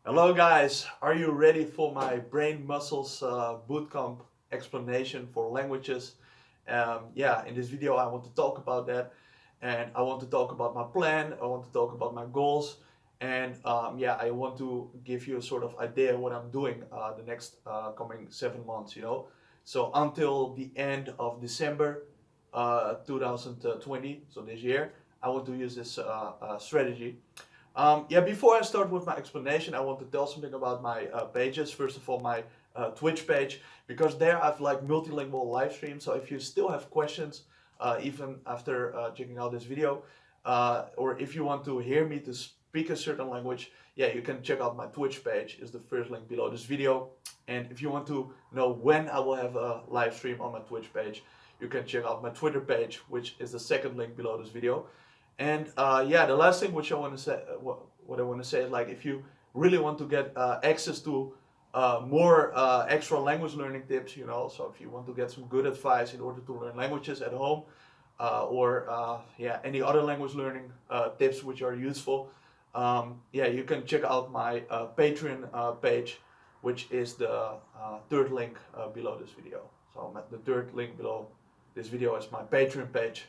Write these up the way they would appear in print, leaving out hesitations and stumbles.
Hello guys, are you ready for my brain muscles bootcamp explanation for languages? In this video I want to talk about that, and I want to talk about my plan, I want to talk about my goals, and I want to give you a sort of idea what I'm doing the next coming 7 months, So until the end of December 2020, so this year, I want to use this strategy. Before I start with my explanation, I want to tell something about my pages. First of all, my Twitch page, because there I've like multilingual live stream. So if you still have questions, even after checking out this video, or if you want to hear me to speak a certain language, yeah, you can check out my Twitch page. Is the first link below this video. And if you want to know when I will have a live stream on my Twitch page, you can check out my Twitter page, which is the second link below this video. And the last thing which I want to say, what I want to say is like if you really want to get access to more extra language learning tips, so if you want to get some good advice in order to learn languages at home, any other language learning tips which are useful, you can check out my Patreon page, which is the third link below this video. So the third link below this video is my Patreon page.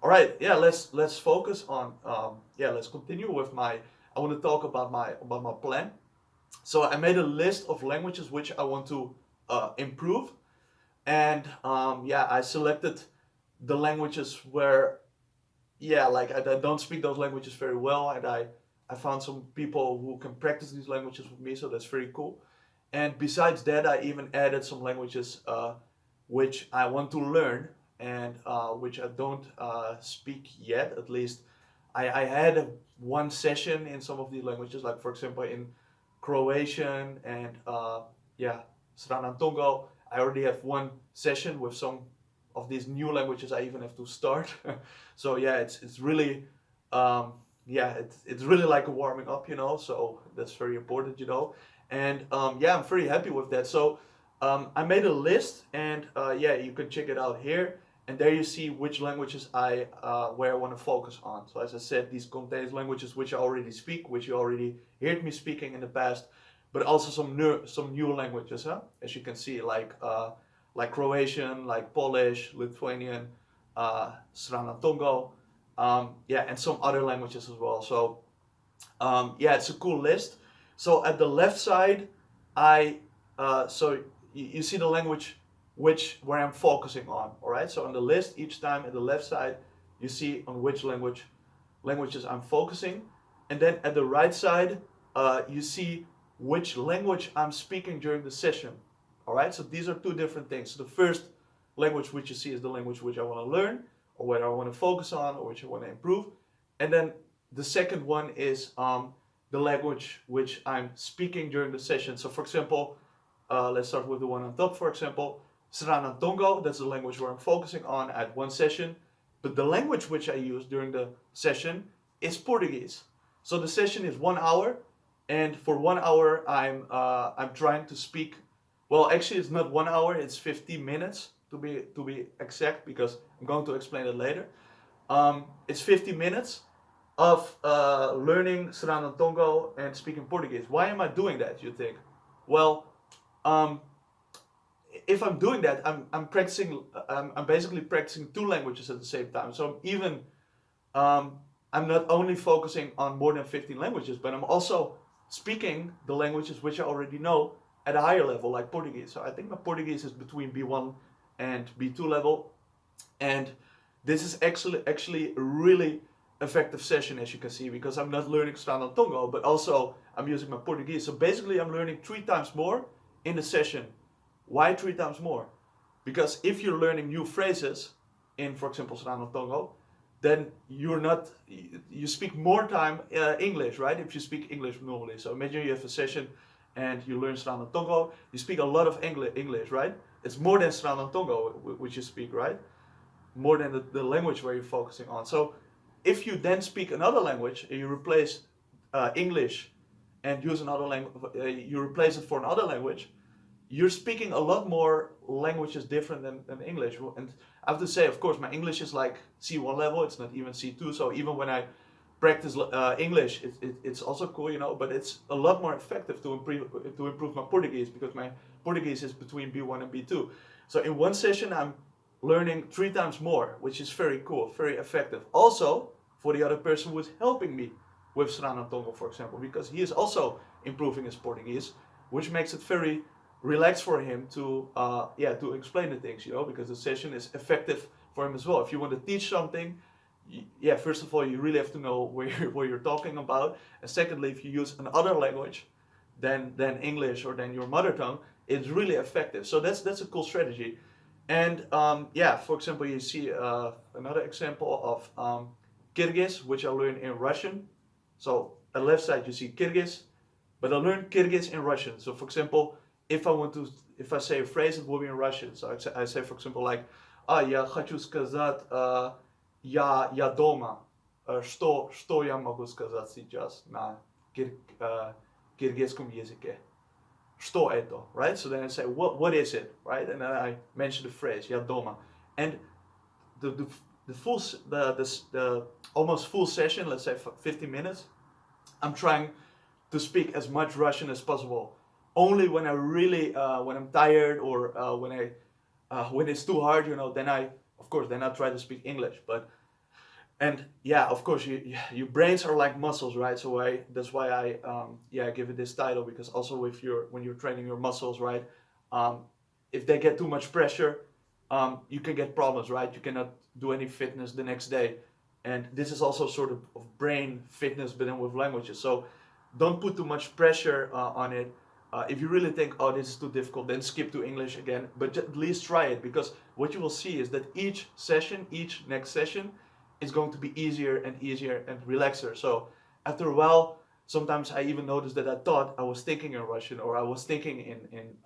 All right, let's focus on let's continue with my. I want to talk about my plan. So I made a list of languages which I want to improve, and I selected the languages where I don't speak those languages very well, and I found some people who can practice these languages with me, so that's very cool. And besides that, I even added some languages which I want to learn and which I don't speak yet. At least I had one session in some of these languages, like for example in Croatian and Sranan Tongo. I already have one session with some of these new languages. I even have to start. So yeah, it's really it's really like a warming up, So that's very important, And I'm very happy with that. So I made a list, and you can check it out here. And there you see which languages where I want to focus on. So as I said, these contains languages which I already speak, which you already heard me speaking in the past, but also some new languages, as you can see, like Croatian, like Polish, Lithuanian, Srana Tongo, and some other languages as well. So it's a cool list. So at the left side, you see the language where I'm focusing on. All right. So on the list, each time at the left side, you see on which languages I'm focusing, and then at the right side, you see which language I'm speaking during the session. All right. So these are two different things. So the first language which you see is the language which I want to learn, or whether I want to focus on, or which I want to improve, and then the second one is the language which I'm speaking during the session. So for example, let's start with the one on top. For example, Srana Tongo, that's the language where I'm focusing on at one session. But the language which I use during the session is Portuguese. So the session is 1 hour, and for 1 hour I'm trying to speak. Well, actually, it's not 1 hour; it's 15 minutes to be exact, because I'm going to explain it later. It's 50 minutes of learning Srana Tongo and speaking Portuguese. Why am I doing that, you think? Well, if I'm doing that, I'm practicing. I'm basically practicing two languages at the same time. So I'm not only focusing on more than 15 languages, but I'm also speaking the languages which I already know at a higher level, like Portuguese. So I think my Portuguese is between B1 and B2 level, and this is actually a really effective session, as you can see, because I'm not learning Srana Tongo, but also I'm using my Portuguese. So basically, I'm learning 3 times more in the session. Why 3 times more? Because if you're learning new phrases in, for example, Srana Tongo, then you speak more time English, right? If you speak English normally. So imagine you have a session and you learn Srana Tongo, you speak a lot of English, right? It's more than Srana Tongo which you speak, right? More than the language where you're focusing on. So if you then speak another language and you replace English and use another language, you replace it for another language, you're speaking a lot more languages different than English. And I have to say, of course, my English is like C1 level. It's not even C2. So even when I practice English, it's also cool, you know, but it's a lot more effective to improve my Portuguese, because my Portuguese is between B1 and B2. So in one session, I'm learning 3 times more, which is very cool, very effective. Also, for the other person who is helping me with Serrano Tongo, for example, because he is also improving his Portuguese, which makes it very relaxed for him to to explain the things, you know, because the session is effective for him as well. If you want to teach something, first of all, you really have to know what you're talking about, and secondly, if you use another language than English or than your mother tongue, it's really effective. So that's a cool strategy. And for example, you see another example of Kyrgyz, which I learned in Russian. So on the left side you see Kyrgyz, but I learned Kyrgyz in Russian. So for example, if I say a phrase, it will be in Russian. So I say, for example, like, я хочу сказать, я дома. Что я могу сказать сейчас на киргизском языке? Что это, right? So then I say, what is it, right? And then I mention the phrase, я дома. And the almost full session, let's say 50 minutes, I'm trying to speak as much Russian as possible. Only when I really, when I'm tired, or when it's too hard, you know, then I try to speak English. But of course, your brains are like muscles, right? So that's why I give it this title, because also when you're training your muscles, right? If they get too much pressure, you can get problems, right? You cannot do any fitness the next day, and this is also sort of brain fitness, but then with languages. So don't put too much pressure on it. If you really think, oh, this is too difficult, then skip to English again. But at least try it, because what you will see is that each next session, is going to be easier and relaxer. So after a while, sometimes I even noticed that I thought I was thinking in Russian, or I was thinking in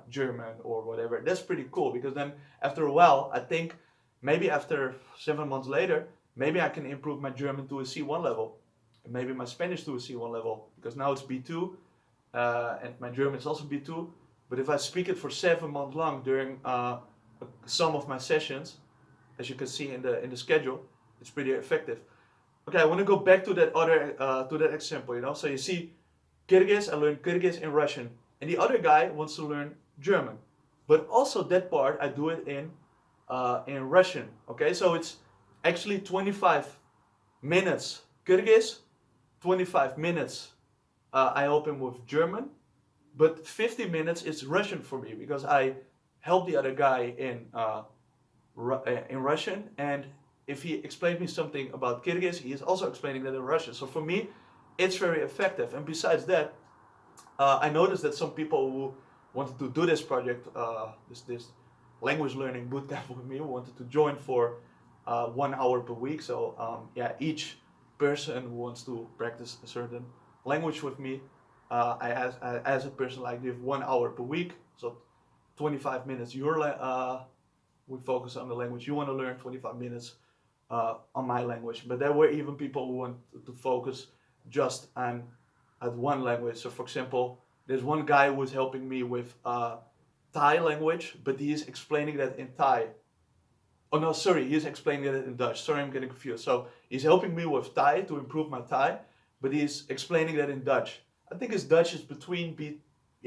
German or whatever. That's pretty cool, because then after a while, I think maybe after 7 months later, maybe I can improve my German to a C1 level, and maybe my Spanish to a C1 level, because now it's B2, and my German is also B2. But if I speak it for 7 months long during some of my sessions, as you can see in the schedule, it's pretty effective. Okay, I want to go back to that example, you know. So you see, Kyrgyz, I learned Kyrgyz in Russian, and the other guy wants to learn German, but also that part I do it in Russian. Okay, so it's actually 25 minutes Kyrgyz, 25 minutes I help him with German, but 50 minutes is Russian for me, because I help the other guy in Russian, and if he explained me something about Kyrgyz, he is also explaining that in Russian. So for me, it's very effective. And besides that, I noticed that some people who wanted to do this project, this language learning bootcamp with me, wanted to join for 1 hour per week. So each person who wants to practice a certain language with me, I ask a person like this 1 hour per week. So 25 minutes we focus on the language you want to learn, 25 minutes on my language. But there were even people who want to focus just on at one language. So for example, there's one guy who was helping me with Thai language, but he is explaining that in Thai. Oh no, sorry, he's explaining it in Dutch. Sorry, I'm getting confused. So he's helping me with Thai to improve my Thai, but he's explaining that in Dutch. I think his Dutch is between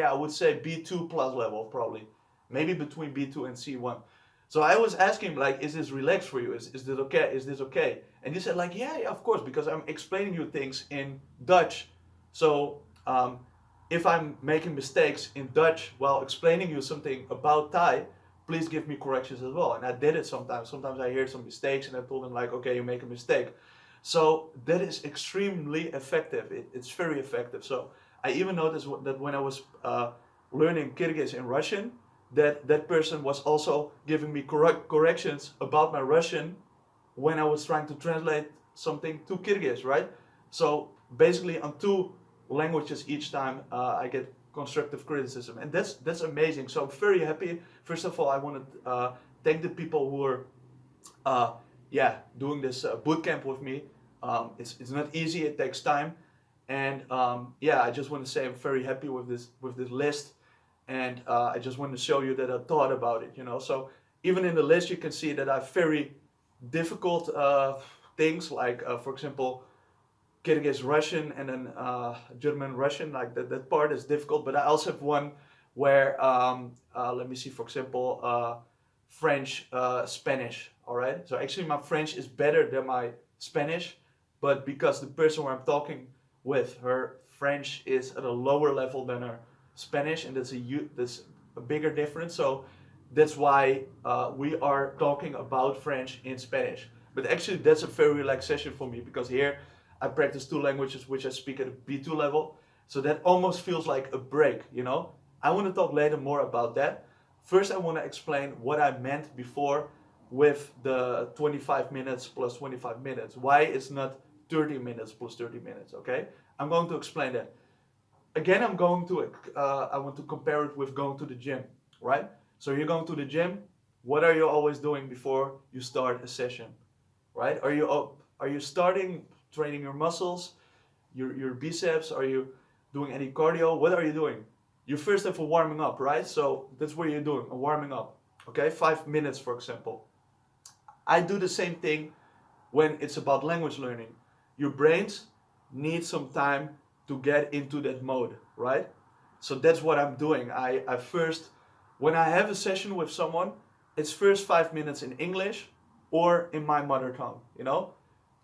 I would say B2 plus level, probably. Maybe between B2 and C1. So I was asking him, like, is this relaxed for you? Is this okay? Is this okay? And he said, like, yeah, of course, because I'm explaining you things in Dutch. So if I'm making mistakes in Dutch while explaining you something about Thai, please give me corrections as well. And I did it sometimes. Sometimes I hear some mistakes, and I told him, like, okay, you make a mistake. So that is extremely effective. It's very effective. So I even noticed that when I was learning Kyrgyz in Russian, that person was also giving me corrections about my Russian when I was trying to translate something to Kyrgyz, right? So basically on 2 languages each time I get constructive criticism, and that's amazing. So I'm very happy. First of all, I want to thank the people who are doing this bootcamp with me. It's not easy, it takes time, and I just want to say I'm very happy with this list. And I just wanted to show you that I thought about it, you know. So even in the list, you can see that I have very difficult things, like, for example, Kyrgyz Russian, and then German Russian. Like that part is difficult, but I also have one where let me see, for example, French Spanish. All right, so actually my French is better than my Spanish, but because the person where I'm talking with, her French is at a lower level than her Spanish, and that's a bigger difference. So that's why we are talking about French in Spanish. But actually, that's a very relaxed session for me, because here I practice two languages which I speak at a B2 level. So that almost feels like a break, you know? I want to talk later more about that. First, I want to explain what I meant before with the 25 minutes plus 25 minutes. Why it's not 30 minutes plus 30 minutes, okay? I'm going to explain that. Again, I want to compare it with going to the gym, right? So you're going to the gym. What are you always doing before you start a session, right? Are you starting training your muscles, your biceps? Are you doing any cardio? What are you doing? You first have a warming up, right? So that's what you're doing, a warming up. Okay, 5 minutes, for example. I do the same thing when it's about language learning. Your brains need some time to get into that mode, right? So that's what I'm doing. I first, when I have a session with someone, it's first 5 minutes in English or in my mother tongue, you know?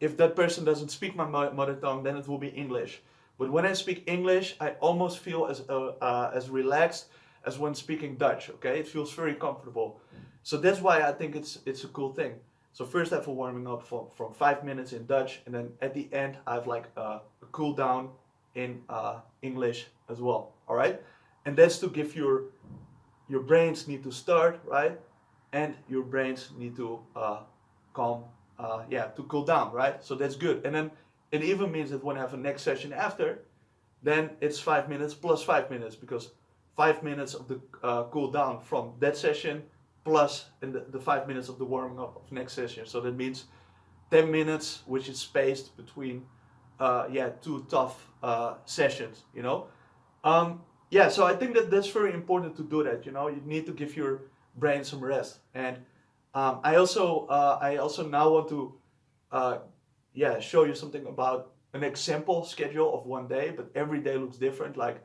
If that person doesn't speak my mother tongue, then it will be English. But when I speak English, I almost feel as relaxed as when speaking Dutch, okay? It feels very comfortable. So that's why I think it's a cool thing. So first I have a warming up from 5 minutes in Dutch, and then at the end I have like a cool down in English as well, all right? And that's to give your brains need to start, right? And your brains need to to cool down, right? So that's good. And then it even means that when I have a next session after, then it's 5 minutes plus 5 minutes, because 5 minutes of the cool down from that session plus in the 5 minutes of the warming up of next session. So that means 10 minutes, which is spaced between two tough sessions, you know. So I think that that's very important to do that. You know, you need to give your brain some rest. And I also now want to show you something about an example schedule of one day, but every day looks different. Like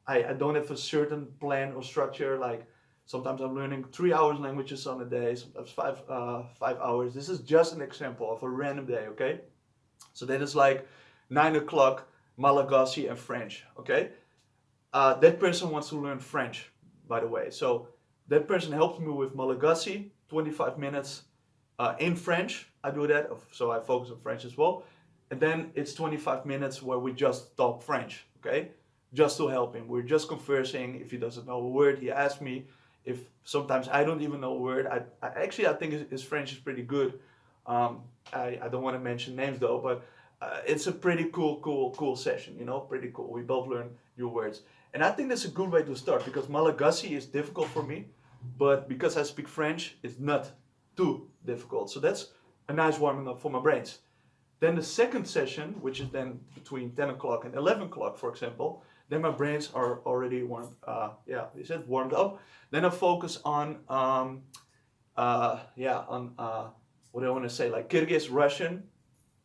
I don't have a certain plan or structure. Like sometimes I'm learning 3 hours languages on a day, sometimes 5 hours. This is just an example of a random day, okay? So that is like 9 o'clock Malagasy and French, okay? That person wants to learn French, by the way. So that person helps me with Malagasy, 25 minutes in French. I do that, so I focus on French as well. And then it's 25 minutes where we just talk French, okay? Just to help him. We're just conversing. If he doesn't know a word, he asks me. If sometimes I don't even know a word, I think his French is pretty good. I don't want to mention names though, but it's a pretty cool session, you know, pretty cool. We both learn new words. And I think that's a good way to start, because Malagasy is difficult for me, but because I speak French, it's not too difficult. So that's a nice warming up for my brains. Then the second session, which is then between 10 o'clock and 11 o'clock, for example, then my brains are already warmed up. Then I focus on, what do I want to say, like Kyrgyz Russian.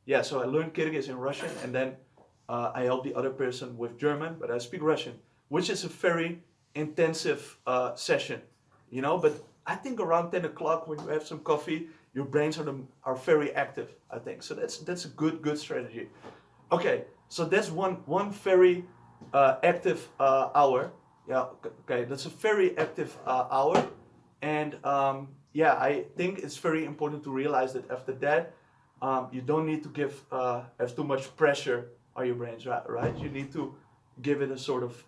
Yeah, so I learned Kyrgyz in Russian, and then I help the other person with German, but I speak Russian, which is a very intensive session, you know. But I think around 10 o'clock, when you have some coffee, your brains are very active, I think. So that's a good strategy. Okay, so that's one very active hour. Yeah, okay, that's a very active hour, and I think it's very important to realize that after that, you don't need to have too much pressure on your brains, right? You need to give it a sort of.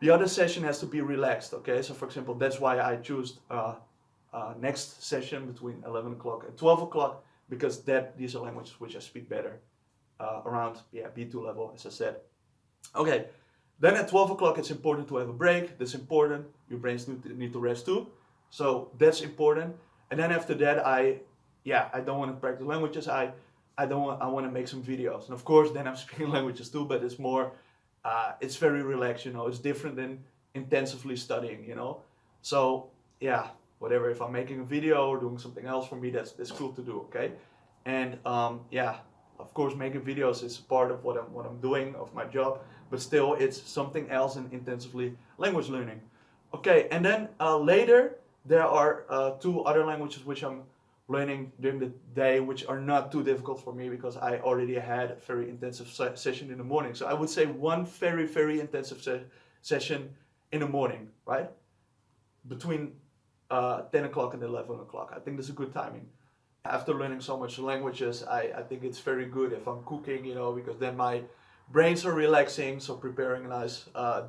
The other session has to be relaxed, okay? So for example, that's why I choose next session between 11 o'clock and 12 o'clock, because these are languages which I speak better around B2 level, as I said. Okay, then at 12 o'clock it's important to have a break. That's important. Your brains need to rest too. So that's important. And then after that, I don't want to practice languages. I want to make some videos. And of course, then I'm speaking languages too, but it's more, it's very relaxed, you know. It's different than intensively studying, you know. So yeah, whatever. If I'm making a video or doing something else, for me, that's cool to do, okay? And of course, making videos is part of what I'm doing of my job, but still it's something else in intensively language learning. Okay, and then later there are 2 other languages which I'm learning during the day, which are not too difficult for me because I already had a very intensive session in the morning. So I would say one very, very intensive session in the morning, right? Between 10 o'clock and 11 o'clock. I think that's a good timing. After learning so much languages, I think it's very good if I'm cooking, because then my brains are relaxing. So preparing a nice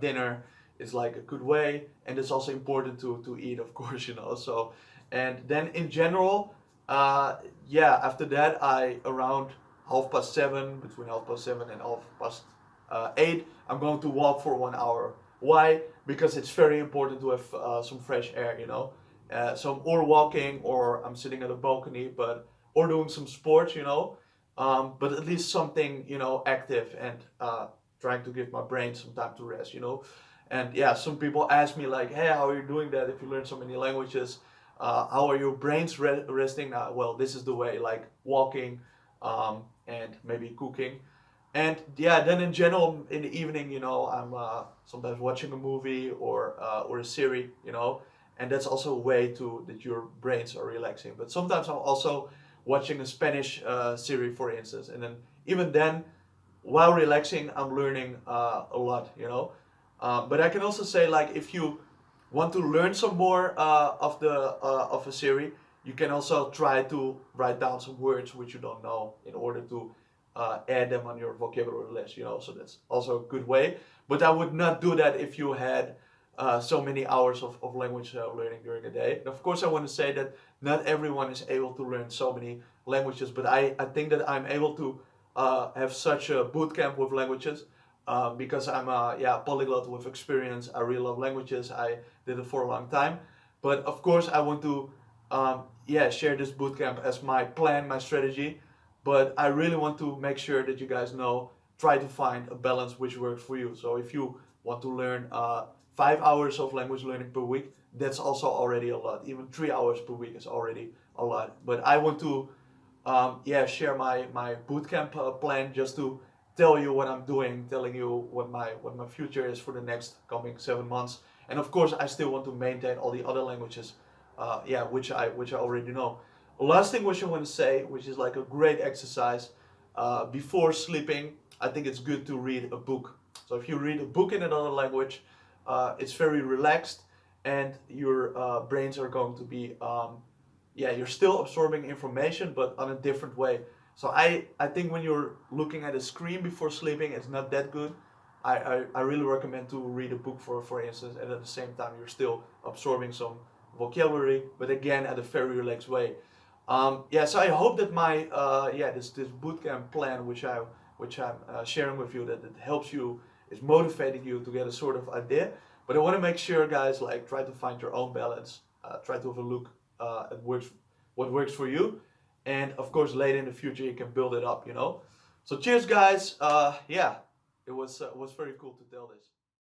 dinner is like a good way. And it's also important to eat, of course, So, and then in general, after that, around 7:30, between 7:30 and 8:30, I'm going to walk for 1 hour. Why? Because it's very important to have some fresh air, So I'm or walking or I'm sitting at a balcony, or doing some sports, but at least something, active and trying to give my brain some time to rest, And yeah, some people ask me like, hey, how are you doing that if you learn so many languages? How are your brains resting? Well, this is the way, like walking and maybe cooking. And yeah, then in general, in the evening, I'm sometimes watching a movie or a series, and that's also a way that your brains are relaxing. But sometimes I'm also watching a Spanish series, for instance, and then even then, while relaxing, I'm learning a lot, But I can also say, like, if you want to learn some more of a series, you can also try to write down some words which you don't know in order to add them on your vocabulary list, So that's also a good way. But I would not do that if you had so many hours of language learning during a day. And of course, I want to say that not everyone is able to learn so many languages, but I think that I'm able to have such a boot camp with languages because I'm a polyglot with experience. I really love languages. I did it for a long time. But of course, I want to share this bootcamp as my plan, my strategy. But I really want to make sure that you guys know, try to find a balance which works for you. So if you want to learn 5 hours of language learning per week, that's also already a lot. Even 3 hours per week is already a lot. But I want to share my bootcamp plan just to tell you what I'm doing, telling you what my future is for the next coming 7 months. And of course, I still want to maintain all the other languages, which I already know. Last thing which I want to say, which is like a great exercise, before sleeping, I think it's good to read a book. So if you read a book in another language, it's very relaxed, and your brains are going to be, you're still absorbing information, but on a different way. So I think when you're looking at a screen before sleeping, it's not that good. I really recommend to read a book, for instance, and at the same time you're still absorbing some vocabulary, but again at a very relaxed way. So I hope that my this bootcamp plan, which I'm sharing with you, that it helps you, is motivating you to get a sort of idea. But I want to make sure, guys, like, try to find your own balance. Try to have a look at what works for you, and of course later in the future you can build it up. So cheers, guys. It was very cool to tell this.